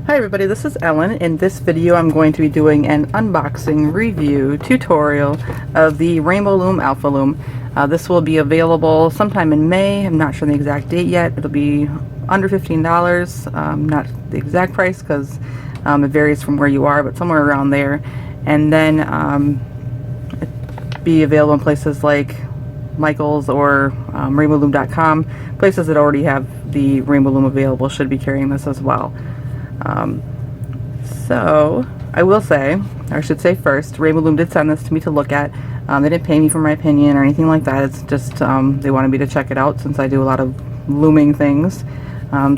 Hi everybody, this is Ellen. In this video I'm going to be doing an unboxing review tutorial of the Rainbow Loom Alpha Loom. This will be available sometime in May. I'm not sure the exact date yet. It'll be under $15, not the exact price because it varies from where you are, but somewhere around there. And then it'll be available in places like Michael's or rainbowloom.com. Places that already have the Rainbow Loom available should be carrying this as well. So I will say, or I should say first, Rainbow Loom did send this to me to look at. They didn't pay me for my opinion or anything like that. It's just they wanted me to check it out since I do a lot of looming things.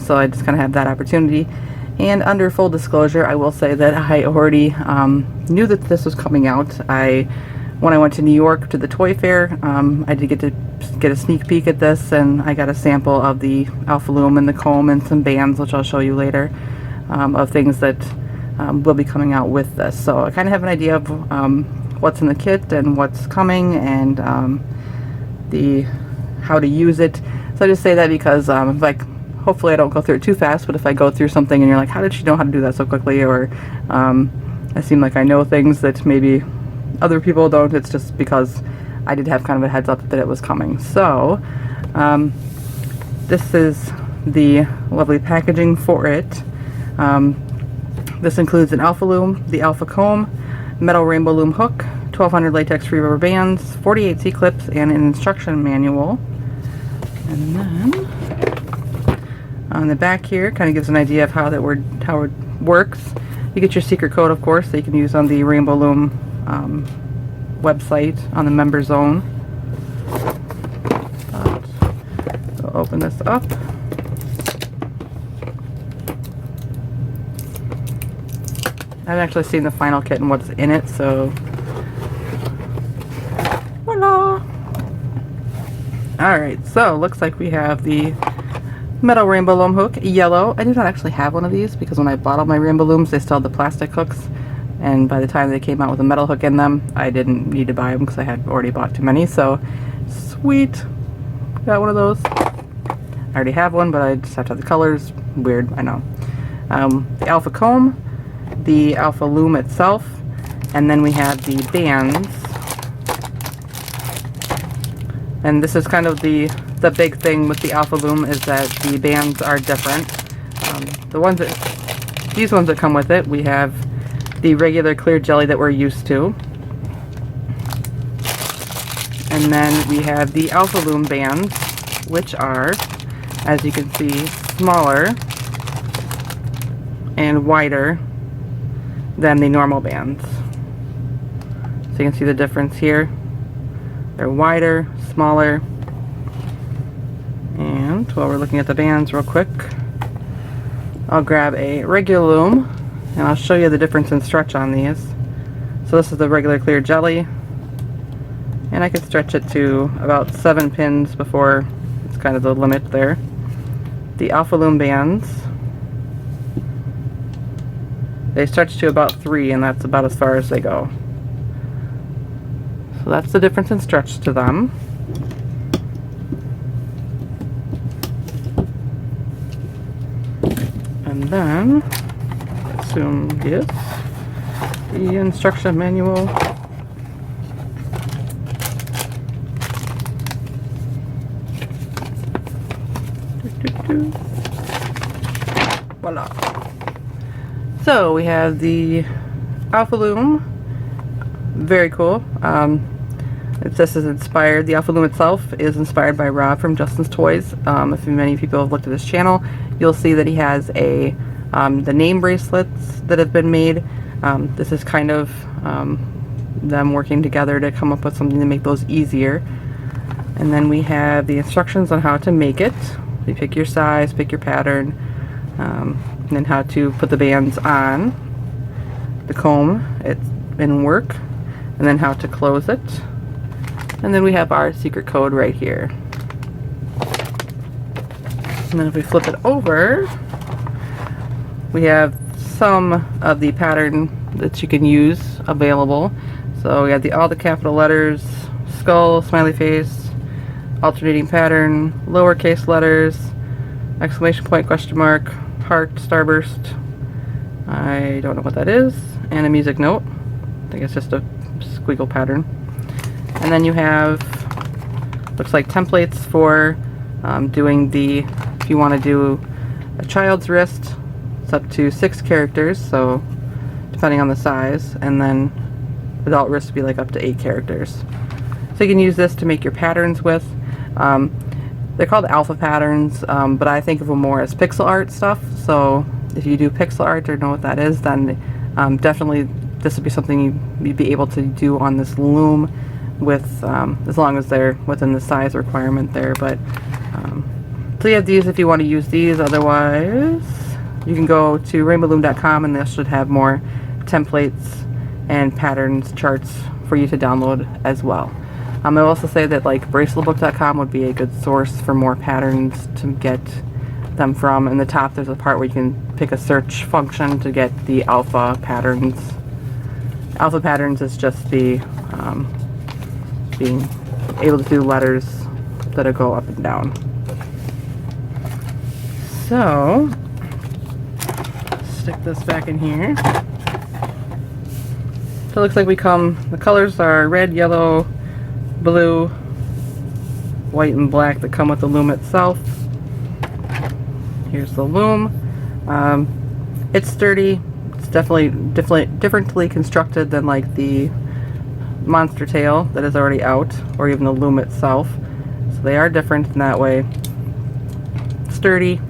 So I just kind of had that opportunity. And under full disclosure, I will say that I already knew that this was coming out. When I went to New York to the toy fair, I did get a sneak peek at this, and I got a sample of the Alpha Loom and the comb and some bands, which I'll show you later, of things that will be coming out with this. So I kind of have an idea of what's in the kit and what's coming and how to use it. So I just say that because hopefully I don't go through it too fast, but if I go through something and you're like, how did she know how to do that so quickly, or I seem like I know things that maybe other people don't, it's just because I did have kind of a heads up that it was coming. So this is the lovely packaging for it. This includes an Alpha Loom, the Alpha Comb, metal Rainbow Loom hook, 1200 latex free rubber bands, 48 C-clips, and an instruction manual. And then on the back here kind of gives an idea of how it works. You get your secret code, of course, that you can use on the Rainbow Loom website on the member zone. So open this up. I haven't actually seen the final kit and what's in it, so voila! Alright, so looks like we have the metal Rainbow Loom hook, yellow. I do not actually have one of these because when I bought all my Rainbow Looms, they still had the plastic hooks. And by the time they came out with a metal hook in them, I didn't need to buy them because I had already bought too many. So, sweet. Got one of those. I already have one, but I just have to have the colors. Weird, I know. The Alpha Comb, the Alpha Loom itself, and then we have the bands. And this is kind of the big thing with the Alpha Loom is that the bands are different. These ones that come with it, we have the regular clear jelly that we're used to. And then we have the Alpha Loom bands, which are, as you can see, smaller and wider than the normal bands. So you can see the difference here. They're wider, smaller. And while we're looking at the bands real quick, I'll grab a regular loom and I'll show you the difference in stretch on these. So this is the regular clear jelly, and I can stretch it to about 7 pins before it's kind of the limit there. The Alpha Loom bands, they stretch to about 3, and that's about as far as they go. So that's the difference in stretch to them. And then assume this, the instruction manual. Voila. So we have the Alpha Loom. Very cool. This is inspired. The Alpha Loom itself is inspired by Rob from Justin's Toys. If many people have looked at his channel, you'll see that he has the name bracelets that have been made. This is kind of them working together to come up with something to make those easier. And then we have the instructions on how to make it. You pick your size, pick your pattern, and then how to put the bands on the comb and work, and then how to close it. And then we have our secret code right here. And then if we flip it over, we have some of the pattern that you can use available. So we have all the capital letters, skull, smiley face, alternating pattern, lowercase letters, exclamation point, question mark, heart, starburst, I don't know what that is, and a music note. I think it's just a squiggle pattern. And then you have, looks like templates for doing the, if you want to do a child's wrist, it's up to 6 characters, so depending on the size, and then adult wrist would be like up to 8 characters. So you can use this to make your patterns with. They're called alpha patterns, but I think of them more as pixel art stuff, so if you do pixel art or know what that is, then definitely this would be something you'd be able to do on this loom with, as long as they're within the size requirement there. But so you have these if you want to use these. Otherwise, you can go to rainbowloom.com and they should have more templates and patterns charts for you to download as well. I'll also say that like braceletbook.com would be a good source for more patterns to get them from. In the top there's a part where you can pick a search function to get the alpha patterns. Alpha patterns is just the being able to do letters that go up and down. So, stick this back in here. So it looks like the colors are red, yellow, blue, white, and black that come with the loom itself. Here's the loom. It's sturdy. It's definitely differently constructed than like the monster tail that is already out, or even the loom itself. So they are different in that way. Sturdy.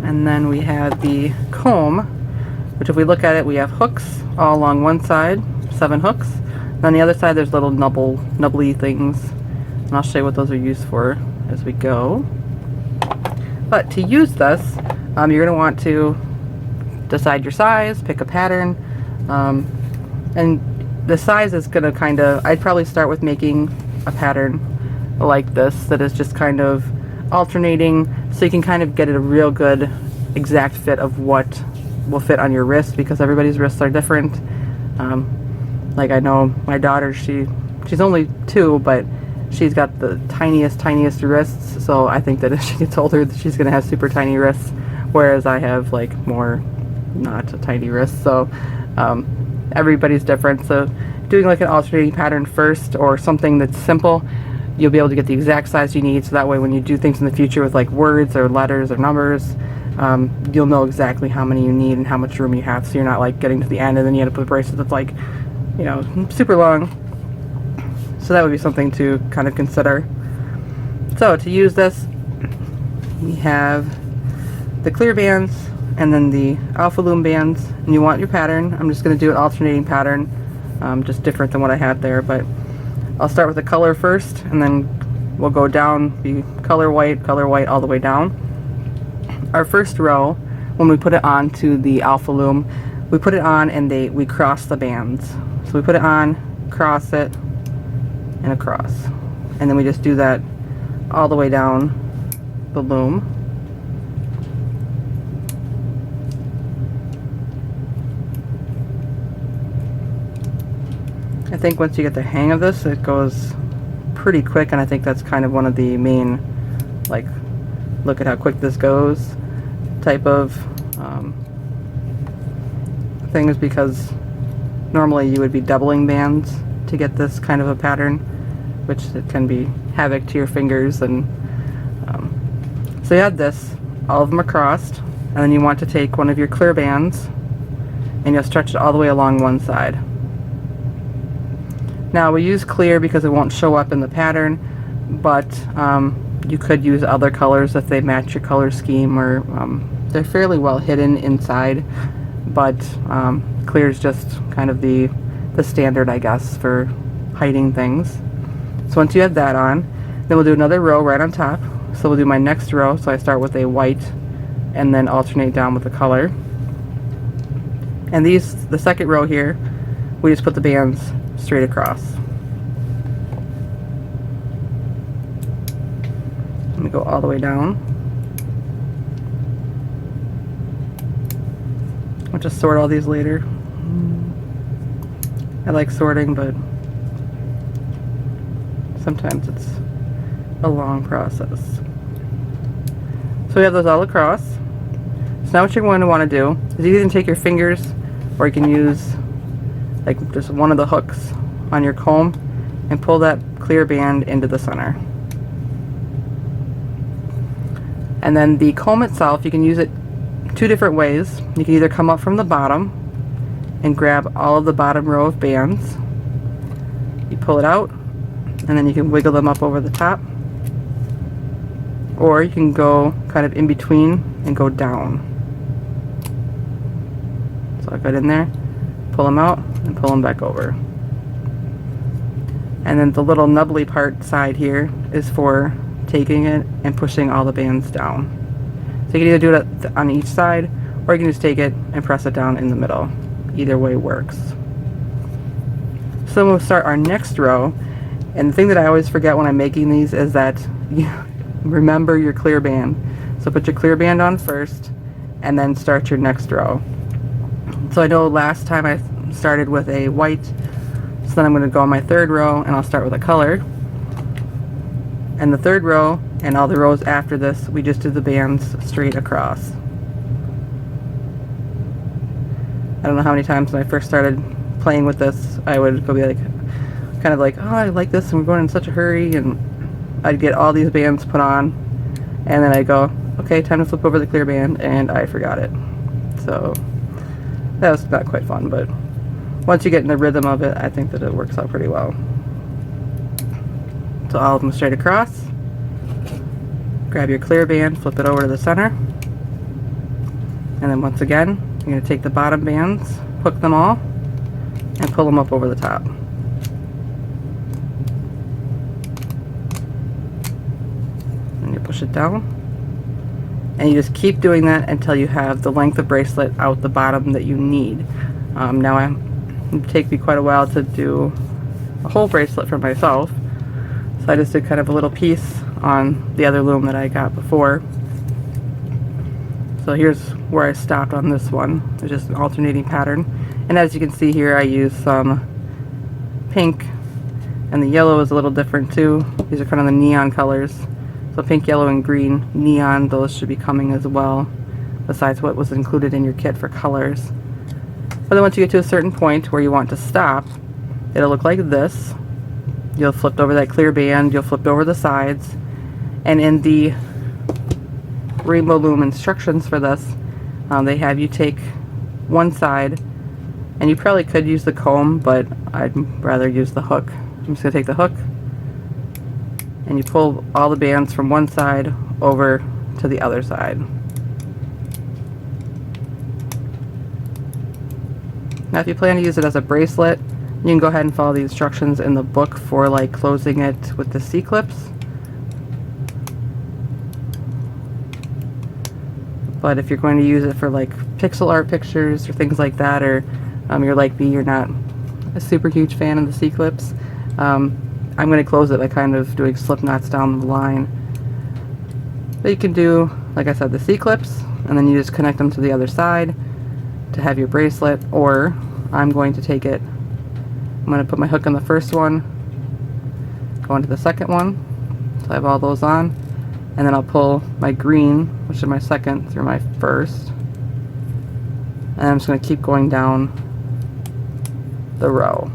And then we have the comb, which if we look at it, we have hooks all along one side, 7 hooks. And on the other side there's little nubbly things, and I'll show you what those are used for as we go. But to use this, you're going to want to decide your size, pick a pattern, and the size is going to I'd probably start with making a pattern like this that is just kind of alternating, so you can kind of get a real good exact fit of what will fit on your wrist, because everybody's wrists are different. Like I know my daughter, she's only 2, but she's got the tiniest wrists, so I think that if she gets older she's gonna have super tiny wrists, whereas I have like more not a tiny wrist. So everybody's different, so doing like an alternating pattern first, or something that's simple, you'll be able to get the exact size you need, so that way when you do things in the future with like words or letters or numbers, you'll know exactly how many you need and how much room you have, so you're not like getting to the end and then you end up with a bracelet that's like, you know, super long. So that would be something to kind of consider. So to use this, we have the clear bands and then the Alpha Loom bands, and you want your pattern. I'm just going to do an alternating pattern, just different than what I had there, but I'll start with the color first, and then we'll go down the color white, all the way down. Our first row, when we put it onto the Alpha Loom, we put it on and we cross the bands. So we put it on, cross it, and across. And then we just do that all the way down the loom. I think once you get the hang of this, it goes pretty quick, and I think that's kind of one of the main, like, look at how quick this goes type of things, because normally you would be doubling bands to get this kind of a pattern, which it can be havoc to your fingers. And so you have this, all of them are crossed, and then you want to take one of your clear bands and you'll stretch it all the way along one side. Now we use clear because it won't show up in the pattern, but you could use other colors if they match your color scheme, or they're fairly well hidden inside, but clear is just kind of the standard, I guess, for hiding things. So once you have that on, then we'll do another row right on top. So we'll do my next row, so I start with a white and then alternate down with the color. And the second row here, we just put the bands straight across. Let me go all the way down. I'll just sort all these later. I like sorting, but sometimes it's a long process. So we have those all across. So now what you're going to want to do is you can take your fingers, or you can use like just one of the hooks on your comb and pull that clear band into the center. And then the comb itself, you can use it two different ways. You can either come up from the bottom and grab all of the bottom row of bands. You pull it out, and then you can wiggle them up over the top. Or you can go kind of in between and go down. So I got in there, pull them out, and pull them back over. And then the little nubbly part side here is for taking it and pushing all the bands down. So you can either do it on each side, or you can just take it and press it down in the middle. Either way works. So we'll start our next row, and the thing that I always forget when I'm making these is that you remember your clear band. So put your clear band on first, and then start your next row. So I know last time I started with a white, so then I'm going to go on my third row and I'll start with a color. And the third row and all the rows after this, we just do the bands straight across. I don't know how many times when I first started playing with this, I would go be like, kind of like, oh, I like this and we're going in such a hurry, and I'd get all these bands put on, and then I'd go, okay, time to flip over the clear band, and I forgot it. So that was not quite fun, but once you get in the rhythm of it, I think that it works out pretty well. So all of them straight across. Grab your clear band, flip it over to the center, and then once again, you're going to take the bottom bands, hook them all, and pull them up over the top. And you push it down, and you just keep doing that until you have the length of bracelet out the bottom that you need. Now it takes me quite a while to do a whole bracelet for myself, so I just did kind of a little piece on the other loom that I got before. So here's where I stopped on this one. It's just an alternating pattern, and as you can see here, I use some pink, and the yellow is a little different too. These are kind of the neon colors. So pink, yellow, and green, neon, those should be coming as well, besides what was included in your kit for colors. But then once you get to a certain point where you want to stop, it'll look like this. You'll flip over that clear band, you'll flip over the sides, and in the Rainbow Loom instructions for this, they have you take one side, and you probably could use the comb, but I'd rather use the hook. I'm just going to take the hook, and you pull all the bands from one side over to the other side. Now if you plan to use it as a bracelet, you can go ahead and follow the instructions in the book for like closing it with the C-clips. But if you're going to use it for like pixel art pictures or things like that, or you're like me, you're not a super huge fan of the C-clips, I'm going to close it by kind of doing slip knots down the line. But you can do, like I said, the C-clips, and then you just connect them to the other side to have your bracelet, or I'm going to take it, I'm going to put my hook on the first one, go into the second one, so I have all those on, and then I'll pull my green, which is my second, through my first, and I'm just going to keep going down the row,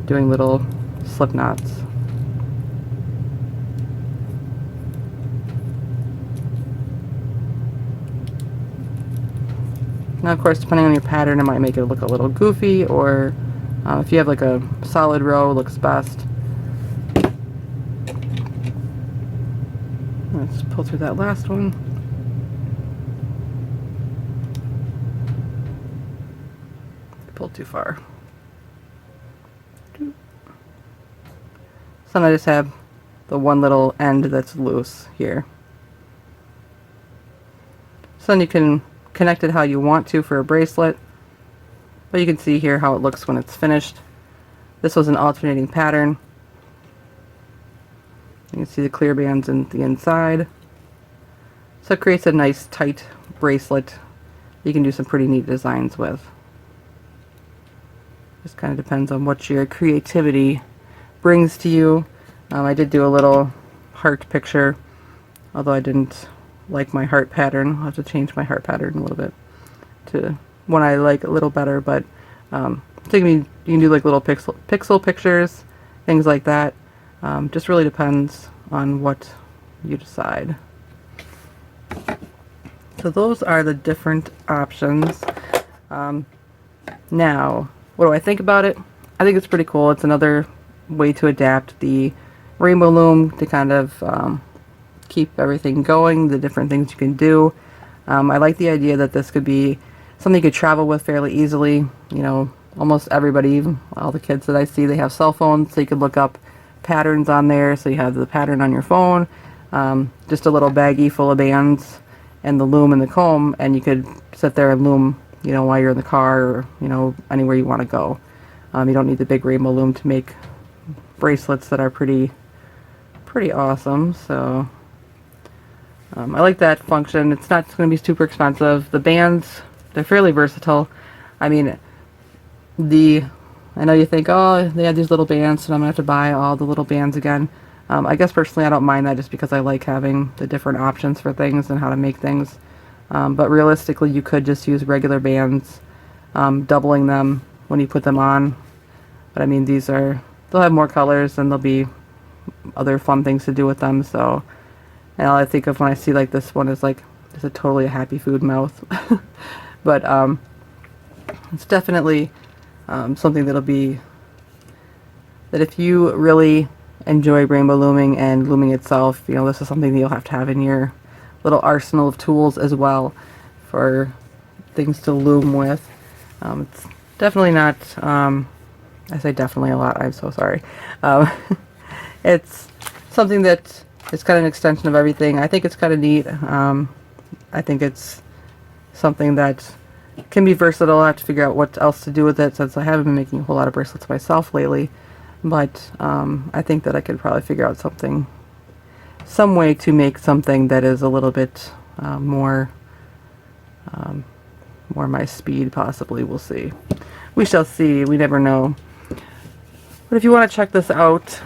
doing little slip knots. Now, of course, depending on your pattern, it might make it look a little goofy, or if you have like a solid row, it looks best. Let's pull through that last one. Pulled too far. So then I just have the one little end that's loose here. So then you can connect it how you want to for a bracelet, but you can see here how it looks when it's finished. This was an alternating pattern. You can see the clear bands in the inside, so it creates a nice tight bracelet you can do some pretty neat designs with. Just kind of depends on what your creativity brings to you. I did do a little heart picture, although I didn't like my heart pattern. I'll have to change my heart pattern a little bit to one I like a little better, but you can do like little pixel pictures, things like that. Just really depends on what you decide. So those are the different options. Now, what do I think about it? I think it's pretty cool. It's another way to adapt the Rainbow Loom to kind of keep everything going, the different things you can do. I like the idea that this could be something you could travel with fairly easily. You know, almost everybody, all the kids that I see, they have cell phones, so you could look up patterns on there. So you have the pattern on your phone, just a little baggie full of bands, and the loom and the comb, and you could sit there and loom, you know, while you're in the car or, you know, anywhere you want to go. You don't need the big Rainbow Loom to make bracelets that are pretty awesome. So I like that function. It's not going to be super expensive. The bands, they're fairly versatile. I mean, I know you think, oh, they have these little bands, so I'm going to have to buy all the little bands again. I guess personally I don't mind that, just because I like having the different options for things and how to make things. But realistically, you could just use regular bands, doubling them when you put them on. But I mean, they'll have more colors, and there'll be other fun things to do with them. So, and all I think of when I see like this one is like, it's totally a happy food mouth. But it's definitely something that'll be, that if you really enjoy rainbow looming and looming itself, you know, this is something that you'll have to have in your little arsenal of tools as well for things to loom with. It's definitely not, I say definitely a lot, I'm so sorry. It's something that is kind of an extension of everything. I think it's kind of neat. I think it's something that can be versatile. I have to figure out what else to do with it, since I haven't been making a whole lot of bracelets myself lately. But I think that I could probably figure out some way to make something that is a little bit more my speed, possibly. We'll see. We shall see. We never know. But if you want to check this out,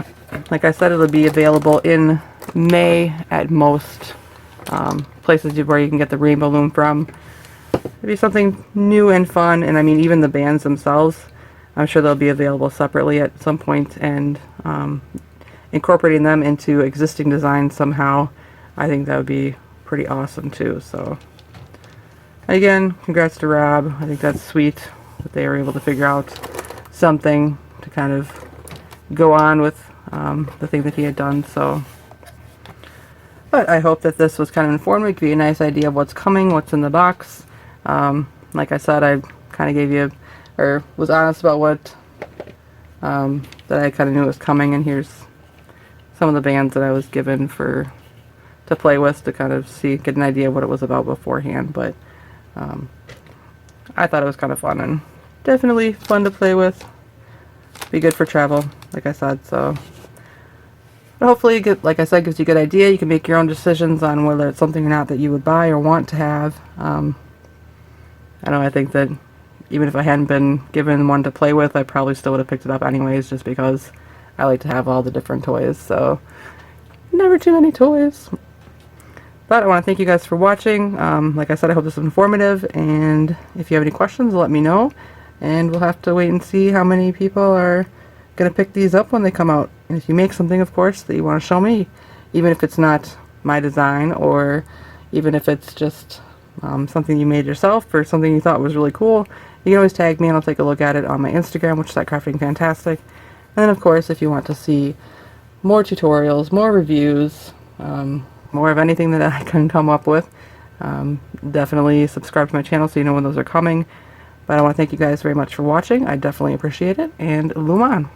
like I said, it'll be available in May at most places where you can get the Rainbow Loom from. It'll be something new and fun, and I mean, even the bands themselves, I'm sure they'll be available separately at some point, and incorporating them into existing designs somehow, I think that would be pretty awesome too. So again, congrats to Rob. I think that's sweet that they were able to figure out something to kind of go on with the thing that he had done. So, but I hope that this was kind of informative, give you a nice idea of what's coming, what's in the box. Like I said, I kind of gave you, or was honest about what that I kind of knew was coming, and here's some of the bands that I was given to play with, to kind of get an idea of what it was about beforehand. But I thought it was kind of fun, and definitely fun to play with. Be good for travel, like I said. So, but hopefully, like I said, gives you a good idea. You can make your own decisions on whether it's something or not that you would buy or want to have. I know, I think that even if I hadn't been given one to play with, I probably still would have picked it up anyways, just because I like to have all the different toys. So, never too many toys. But I want to thank you guys for watching. Like I said, I hope this was informative, and if you have any questions, let me know. And we'll have to wait and see how many people are going to pick these up when they come out. And if you make something, of course, that you want to show me, even if it's not my design, or even if it's just something you made yourself or something you thought was really cool, you can always tag me and I'll take a look at it on my Instagram, which is at Crafting Fantastic. And then, of course, if you want to see more tutorials, more reviews, more of anything that I can come up with, definitely subscribe to my channel so you know when those are coming. But I want to thank you guys very much for watching. I definitely appreciate it, and loom on!